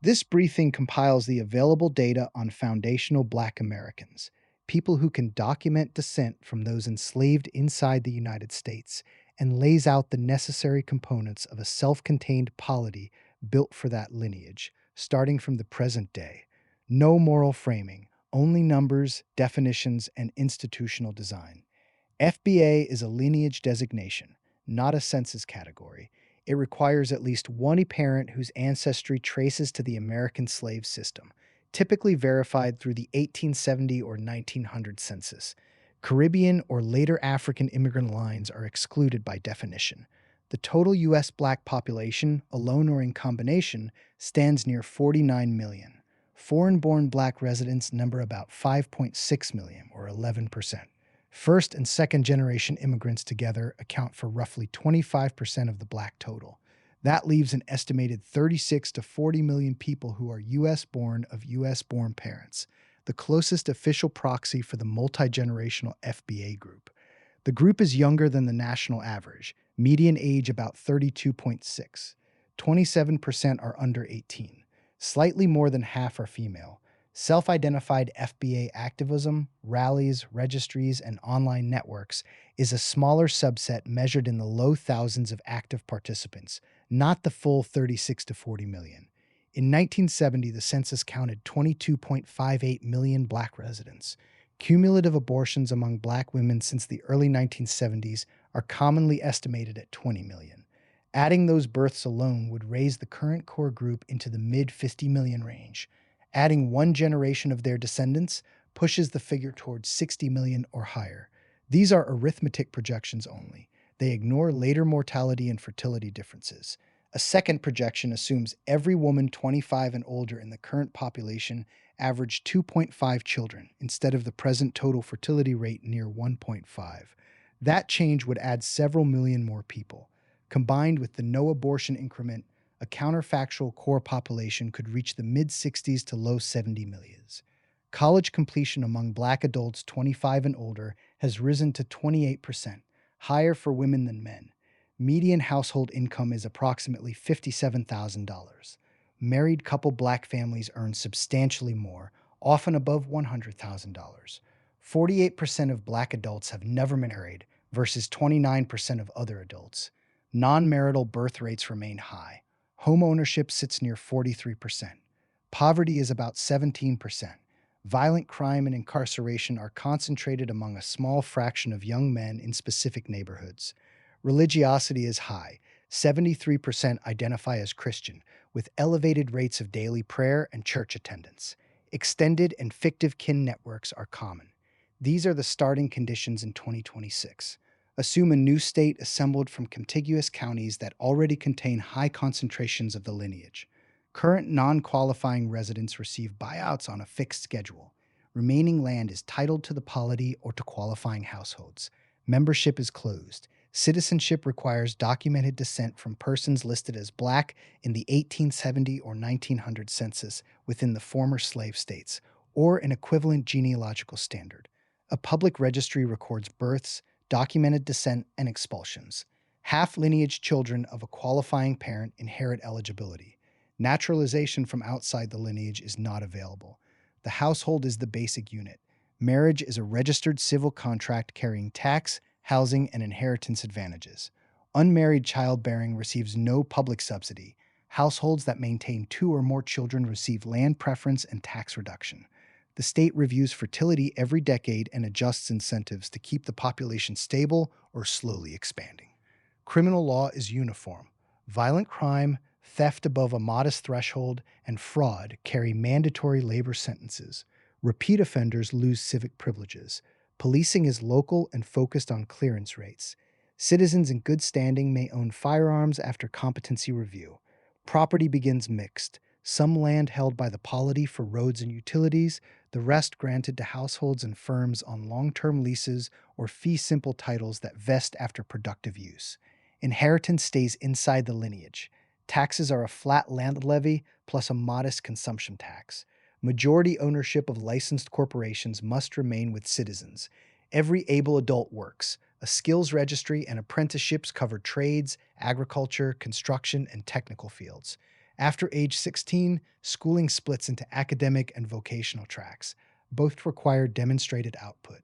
This briefing compiles the available data on foundational Black Americans, people who can document descent from those enslaved inside the United States, and lays out the necessary components of a self contained polity built for that lineage, starting from the present day. No moral framing, only numbers, definitions, and institutional design. FBA is a lineage designation, not a census category. It requires at least one parent whose ancestry traces to the American slave system, typically verified through the 1870 or 1900 census. Caribbean or later African immigrant lines are excluded by definition. The total U.S. Black population, alone or in combination, stands near 49 million. Foreign born Black residents number about 5.6 million, or 11%. First and second generation immigrants together account for roughly 25% of the Black total. That leaves an estimated 36 to 40 million people who are U.S. born of U.S. born parents, the closest official proxy for the multi-generational FBA group. The group is younger than the national average, median age about 32.6. 27% are under 18. Slightly more than half are female. Self-identified FBA activism, rallies, registries, and online networks is a smaller subset measured in the low thousands of active participants, not the full 36 to 40 million. In 1970, the census counted 22.58 million Black residents. Cumulative abortions among Black women since the early 1970s are commonly estimated at 20 million. Adding those births alone would raise the current core group into the mid 50 million range. Adding one generation of their descendants pushes the figure towards 60 million or higher. These are arithmetic projections only. They ignore later mortality and fertility differences. A second projection assumes every woman 25 and older in the current population averaged 2.5 children instead of the present total fertility rate near 1.5. That change would add several million more people. Combined with the no abortion increment, a counterfactual core population could reach the mid-60s to low 70 millions. College completion among Black adults 25 and older has risen to 28%, higher for women than men. Median household income is approximately $57,000. Married couple Black families earn substantially more, often above $100,000. 48% of Black adults have never married versus 29% of other adults. Non-marital birth rates remain high. Home ownership sits near 43%. Poverty is about 17%. Violent crime and incarceration are concentrated among a small fraction of young men in specific neighborhoods. Religiosity is high. 73% identify as Christian, with elevated rates of daily prayer and church attendance. Extended and fictive kin networks are common. These are the starting conditions in 2026. Assume a new state assembled from contiguous counties that already contain high concentrations of the lineage. Current non-qualifying residents receive buyouts on a fixed schedule. Remaining land is titled to the polity or to qualifying households. Membership is closed. Citizenship requires documented descent from persons listed as Black in the 1870 or 1900 census within the former slave states, or an equivalent genealogical standard. A public registry records births, documented descent, and expulsions. Half-lineage children of a qualifying parent inherit eligibility. Naturalization from outside the lineage is not available. The household is the basic unit. Marriage is a registered civil contract carrying tax, housing, and inheritance advantages. Unmarried childbearing receives no public subsidy. Households that maintain 2 or more children receive land preference and tax reduction. The state reviews fertility every decade and adjusts incentives to keep the population stable or slowly expanding. Criminal law is uniform. Violent crime, theft above a modest threshold, and fraud carry mandatory labor sentences. Repeat offenders lose civic privileges. Policing is local and focused on clearance rates. Citizens in good standing may own firearms after competency review. Property begins mixed. Some land held by the polity for roads and utilities, the rest granted to households and firms on long-term leases or fee-simple titles that vest after productive use. Inheritance stays inside the lineage. Taxes are a flat land levy plus a modest consumption tax. Majority ownership of licensed corporations must remain with citizens. Every able adult works. A skills registry and apprenticeships cover trades, agriculture, construction, and technical fields. After age 16, schooling splits into academic and vocational tracks. Both require demonstrated output.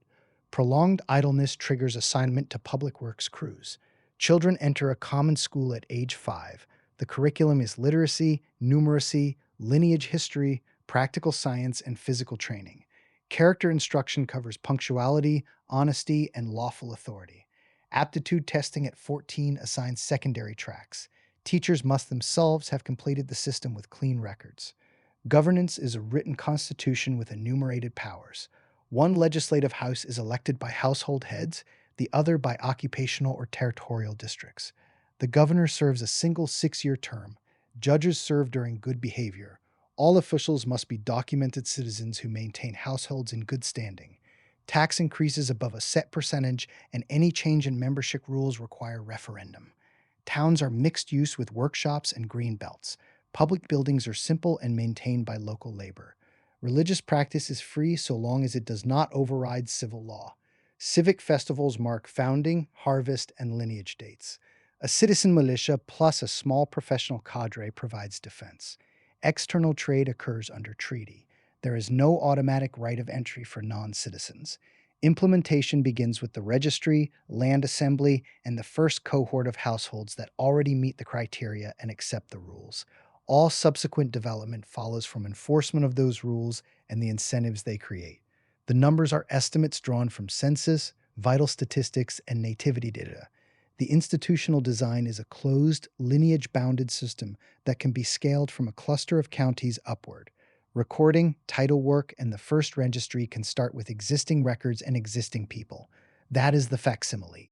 Prolonged idleness triggers assignment to public works crews. Children enter a common school at age 5. The curriculum is literacy, numeracy, lineage history, practical science, and physical training. Character instruction covers punctuality, honesty, and lawful authority. Aptitude testing at 14 assigns secondary tracks. Teachers must themselves have completed the system with clean records. Governance is a written constitution with enumerated powers. One legislative house is elected by household heads, the other by occupational or territorial districts. The governor serves a single 6-year term. Judges serve during good behavior. All officials must be documented citizens who maintain households in good standing. Tax increases above a set percentage, and any change in membership rules require referendum. Towns are mixed use with workshops and green belts. Public buildings are simple and maintained by local labor. Religious practice is free so long as it does not override civil law. Civic festivals mark founding, harvest, and lineage dates. A citizen militia plus a small professional cadre provides defense. External trade occurs under treaty. There is no automatic right of entry for non-citizens. Implementation begins with the registry, land assembly, and the first cohort of households that already meet the criteria and accept the rules. All subsequent development follows from enforcement of those rules and the incentives they create. The numbers are estimates drawn from census, vital statistics, and nativity data. The institutional design is a closed, lineage-bounded system that can be scaled from a cluster of counties upward. Recording, title work, and the first registry can start with existing records and existing people. That is the facsimile.